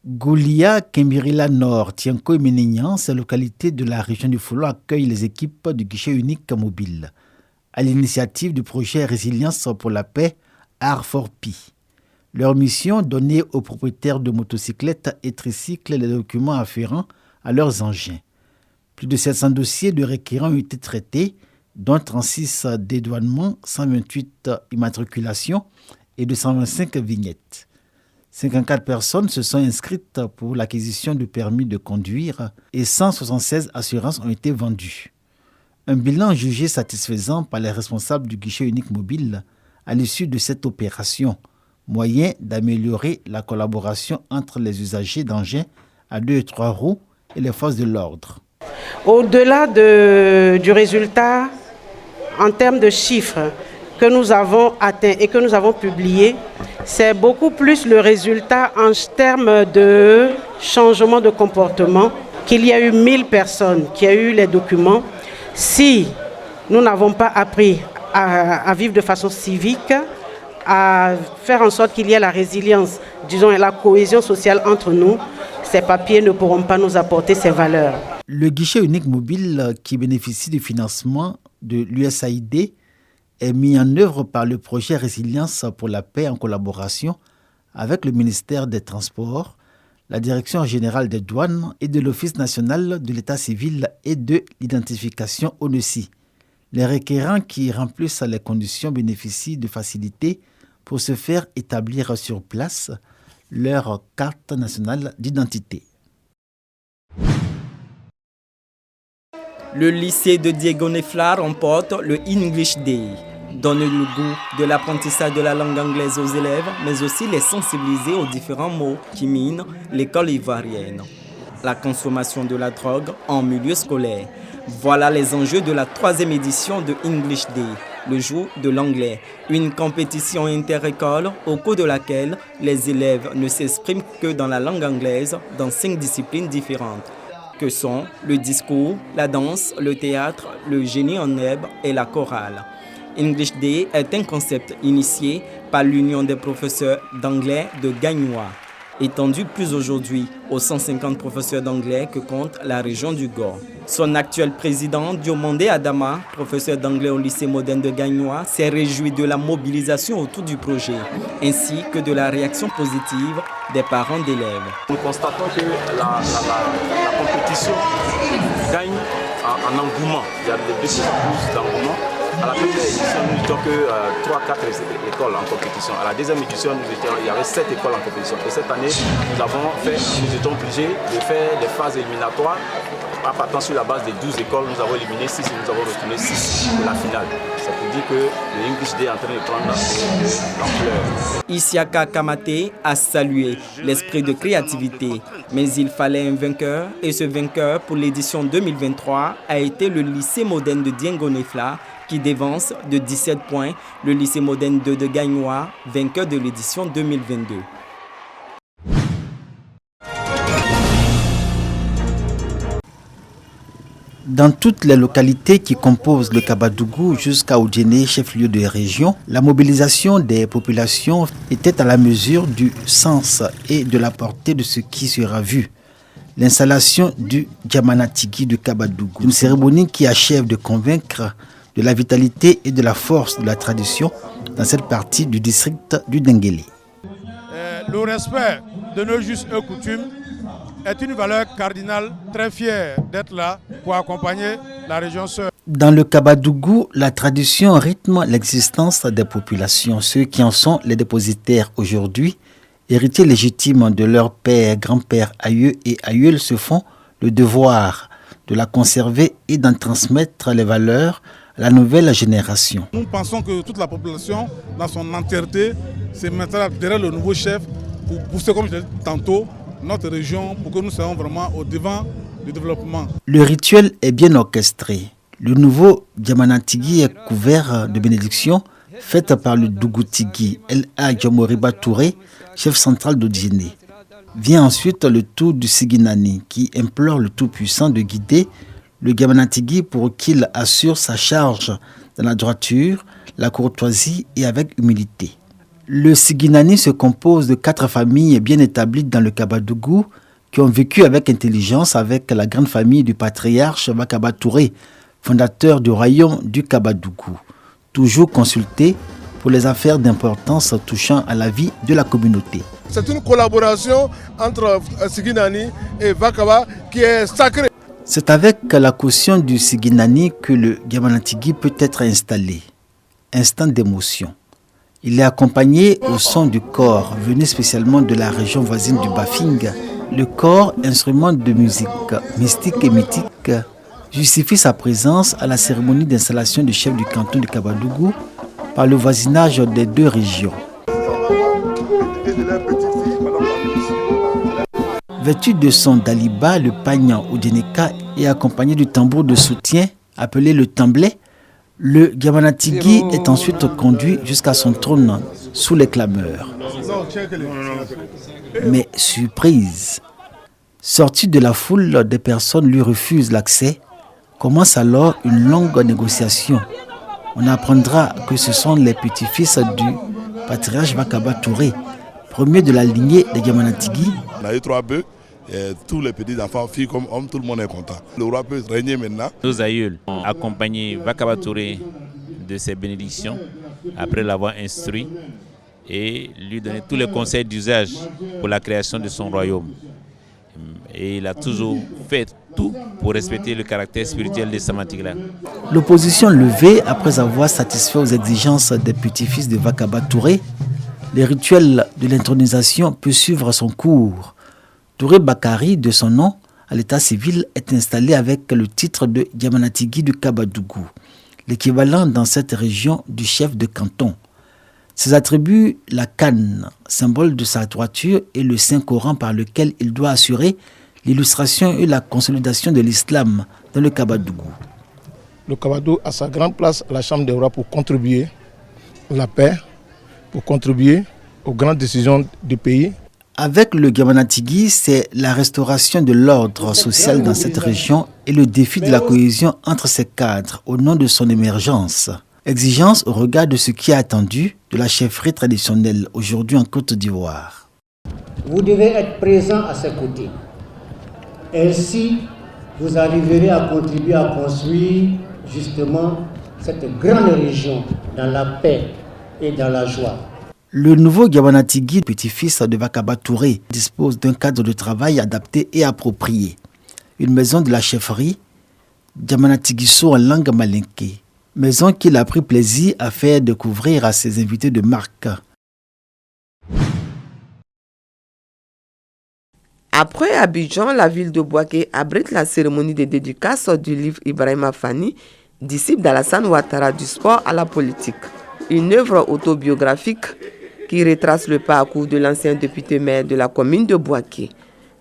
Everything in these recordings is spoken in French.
Goulia, Kembirila Nord, Tienko et Ménignan, ces localités de la région du Folo accueillent les équipes du guichet unique mobile, à l'initiative du projet Résilience pour la paix, R4P. Leur mission, donner aux propriétaires de motocyclettes et tricycles les documents afférents à leurs engins. Plus de 700 dossiers de requérants ont été traités, dont 36 dédouanements, 128 immatriculations et 225 vignettes. 54 personnes se sont inscrites pour l'acquisition de permis de conduire et 176 assurances ont été vendues. Un bilan jugé satisfaisant par les responsables du guichet unique mobile à l'issue de cette opération, moyen d'améliorer la collaboration entre les usagers d'engins à 2 et 3 roues et les forces de l'ordre. Au-delà du résultat, en termes de chiffres que nous avons atteints et que nous avons publiés, c'est beaucoup plus le résultat en termes de changement de comportement, qu'il y a eu 1000 personnes qui ont eu les documents. Si nous n'avons pas appris à vivre de façon civique, à faire en sorte qu'il y ait la résilience, disons, et la cohésion sociale entre nous, ces papiers ne pourront pas nous apporter ces valeurs. Le guichet unique mobile qui bénéficie du financement de l'USAID est mis en œuvre par le projet Résilience pour la paix en collaboration avec le ministère des Transports, la Direction générale des douanes et de l'Office national de l'état civil et de l'identification ONUCI. Les requérants qui remplissent les conditions bénéficient de facilités pour se faire établir sur place leur carte nationale d'identité. Le lycée de Diego Nefla remporte le English Day, donne le goût de l'apprentissage de la langue anglaise aux élèves, mais aussi les sensibiliser aux différents mots qui minent l'école ivoirienne. La consommation de la drogue en milieu scolaire. Voilà les enjeux de la 3e édition de English Day, le jour de l'anglais, une compétition inter-école au cours de laquelle les élèves ne s'expriment que dans la langue anglaise dans 5 disciplines différentes, que sont le discours, la danse, le théâtre, le génie en herbe et la chorale. English Day est un concept initié par l'Union des professeurs d'anglais de Gagnoa, étendu plus aujourd'hui aux 150 professeurs d'anglais que compte la région du Gor. Son actuel président, Diomande Adama, professeur d'anglais au lycée moderne de Gagnoa, s'est réjoui de la mobilisation autour du projet, ainsi que de la réaction positive des parents d'élèves. Nous constatons que la compétition gagne en engouement. Il y a de plus en plus d'engouement. À la première édition, nous n'étions que 3-4 écoles en compétition. À la deuxième édition, il y avait 7 écoles en compétition. Et cette année, nous étions obligés de faire les phases éliminatoires. En partant sur la base des 12 écoles, nous avons éliminé 6 et nous avons retourné 6 pour la finale. Ça veut dire que le English Day est en train de prendre l'ampleur. Isiaka Kamate a salué l'esprit de créativité, mais il fallait un vainqueur et ce vainqueur pour l'édition 2023 a été le lycée moderne de Diego Nefla qui dévance de 17 points le lycée moderne de Gagnoa, vainqueur de l'édition 2022. Dans toutes les localités qui composent le Kabadougou jusqu'à Oudjéné, chef-lieu de région, la mobilisation des populations était à la mesure du sens et de la portée de ce qui sera vu. L'installation du Djamanatigi de Kabadougou, une cérémonie qui achève de convaincre de la vitalité et de la force de la tradition dans cette partie du district du Denguélé. Le respect de nos us et coutumes est une valeur cardinale, très fière d'être là pour accompagner la région sœur. Dans le Kabadougou, la tradition rythme l'existence des populations. Ceux qui en sont les dépositaires aujourd'hui, héritiers légitimes de leurs pères, grands-pères, aïeux et aïeules, se font le devoir de la conserver et d'en transmettre les valeurs à la nouvelle génération. Nous pensons que toute la population, dans son entièreté, se mettra derrière le nouveau chef pour pousser, comme je l'ai dit tantôt, notre région pour que nous soyons vraiment au devant du développement. Le rituel est bien orchestré. Le nouveau Djamanatigi est couvert de bénédictions faites par le Dougoutigi L.A. Djamoriba Touré, chef central d'Odjéné. Vient ensuite le tour du Siginani qui implore le Tout-Puissant de guider le Djamanatigi pour qu'il assure sa charge dans la droiture, la courtoisie et avec humilité. Le Siginani se compose de 4 familles bien établies dans le Kabadougou qui ont vécu avec intelligence avec la grande famille du patriarche Vakaba Touré, fondateur du royaume du Kabadougou, toujours consulté pour les affaires d'importance touchant à la vie de la communauté. C'est une collaboration entre Siginani et Vakaba qui est sacrée. C'est avec la caution du Siginani que le Giamanatigi peut être installé. Instant d'émotion. Il est accompagné au son du cor, venu spécialement de la région voisine du Bafing. Le cor, instrument de musique mystique et mythique, justifie sa présence à la cérémonie d'installation du chef du canton du Kabadougou par le voisinage des 2 régions. Vêtu de son daliba, le pagnan ou deneka et accompagné du tambour de soutien appelé le tamblet, le Giamanatigi est ensuite conduit jusqu'à son trône sous les clameurs. Mais surprise, sorti de la foule, des personnes lui refusent l'accès. Commence alors une longue négociation. On apprendra que ce sont les petits-fils du patriarche Vakaba Touré, premier de la lignée des Giamanatigi. On a eu 3 bœufs. Et tous les petits enfants, filles comme hommes, tout le monde est content. Le roi peut régner maintenant. Nos aïeuls ont accompagné Vakaba Touré de ses bénédictions après l'avoir instruit et lui donné tous les conseils d'usage pour la création de son royaume. Et il a toujours fait tout pour respecter le caractère spirituel de Samatigla. L'opposition levée après avoir satisfait aux exigences des petits-fils de Vakaba Touré, les rituels de l'intronisation peuvent suivre son cours. Touré Bakari, de son nom, à l'état civil, est installé avec le titre de Giamanatigi du Kabadougou, l'équivalent dans cette région du chef de canton. Ses attributs, la canne, symbole de sa droiture, et le Saint-Coran par lequel il doit assurer l'illustration et la consolidation de l'islam dans le Kabadougou. Le Kabadougou a sa grande place à la Chambre des rois pour contribuer à la paix, pour contribuer aux grandes décisions du pays. Avec le Giamanatigi, c'est la restauration de l'ordre social dans cette région et le défi de la cohésion entre ses cadres au nom de son émergence. Exigence au regard de ce qui est attendu de la chefferie traditionnelle aujourd'hui en Côte d'Ivoire. Vous devez être présent à ses côtés. Ainsi, vous arriverez à contribuer à construire justement cette grande région dans la paix et dans la joie. Le nouveau Giamanatigi, petit-fils de Vakaba Touré, dispose d'un cadre de travail adapté et approprié. Une maison de la chefferie, Giamanatigiso en langue malinké. Maison qu'il a pris plaisir à faire découvrir à ses invités de marque. Après Abidjan, la ville de Bouaké abrite la cérémonie de dédicace du livre Ibrahima Fani, disciple d'Alassane Ouattara du sport à la politique. Une œuvre autobiographique qui retrace le parcours de l'ancien député-maire de la commune de Bouaké,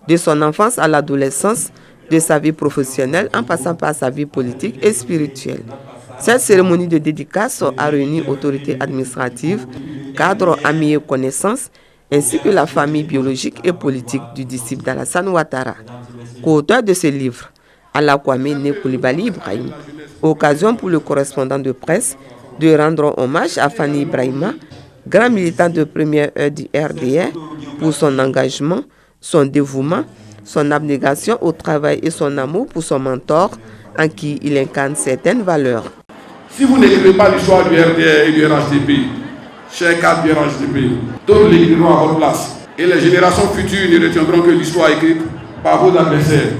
de son enfance à l'adolescence, de sa vie professionnelle en passant par sa vie politique et spirituelle. Cette cérémonie de dédicace a réuni autorités administratives, cadres, amis et connaissances, ainsi que la famille biologique et politique du disciple d'Alassane Ouattara. Co-auteur de ce livre, Alakwame Nekoulibaly Ibrahim, occasion pour le correspondant de presse de rendre hommage à Fani Ibrahima, grand militant de première heure du RDR, pour son engagement, son dévouement, son abnégation au travail et son amour pour son mentor, en qui il incarne certaines valeurs. Si vous n'écrivez pas l'histoire du RDR et du RHDP, chers cadres du RHDP, d'autres l'écriront à votre place. Et les générations futures ne retiendront que l'histoire écrite par vos adversaires.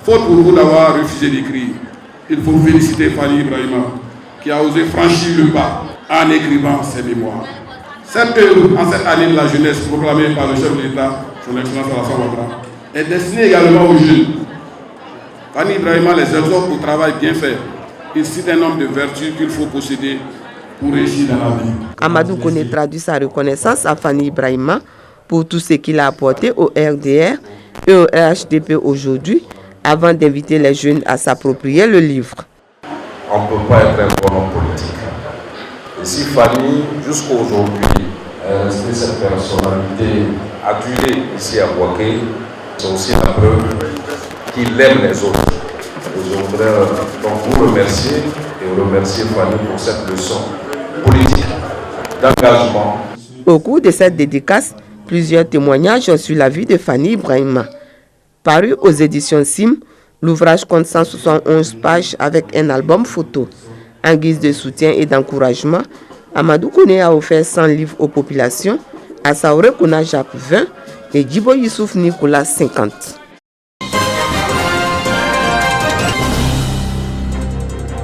Faute pour vous d'avoir refusé d'écrire, il faut féliciter Fani Ibrahima, qui a osé franchir le pas en écrivant ses mémoires. Cette œuvre, en cette année de la jeunesse proclamée par le chef de l'État, son Excellence Alassane Ouattara, est destinée également aux jeunes. Fani Ibrahima les exhorte au travail bien fait. Il cite un nombre de vertus qu'il faut posséder pour réussir dans la vie. Amadou Kone traduit sa reconnaissance à Fani Ibrahima pour tout ce qu'il a apporté au RDR et au RHDP aujourd'hui, avant d'inviter les jeunes à s'approprier le livre. On ne peut pas être un bon homme politique. Et si Fani, jusqu'à aujourd'hui, est resté cette personnalité adulée ici à Bouaké, c'est aussi la preuve qu'il aime les autres. Je voudrais donc vous remercier et remercier Fani pour cette leçon politique, d'engagement Au cours de cette dédicace, plusieurs témoignages sur la vie de Fanny Ibrahima. Paru aux éditions SIM, l'ouvrage compte 171 pages avec un album photo. En guise de soutien et d'encouragement, Amadou Kone a offert 100 livres aux populations, Assaoure Kona Jacques 20 et Djibo Youssouf Nicolas 50.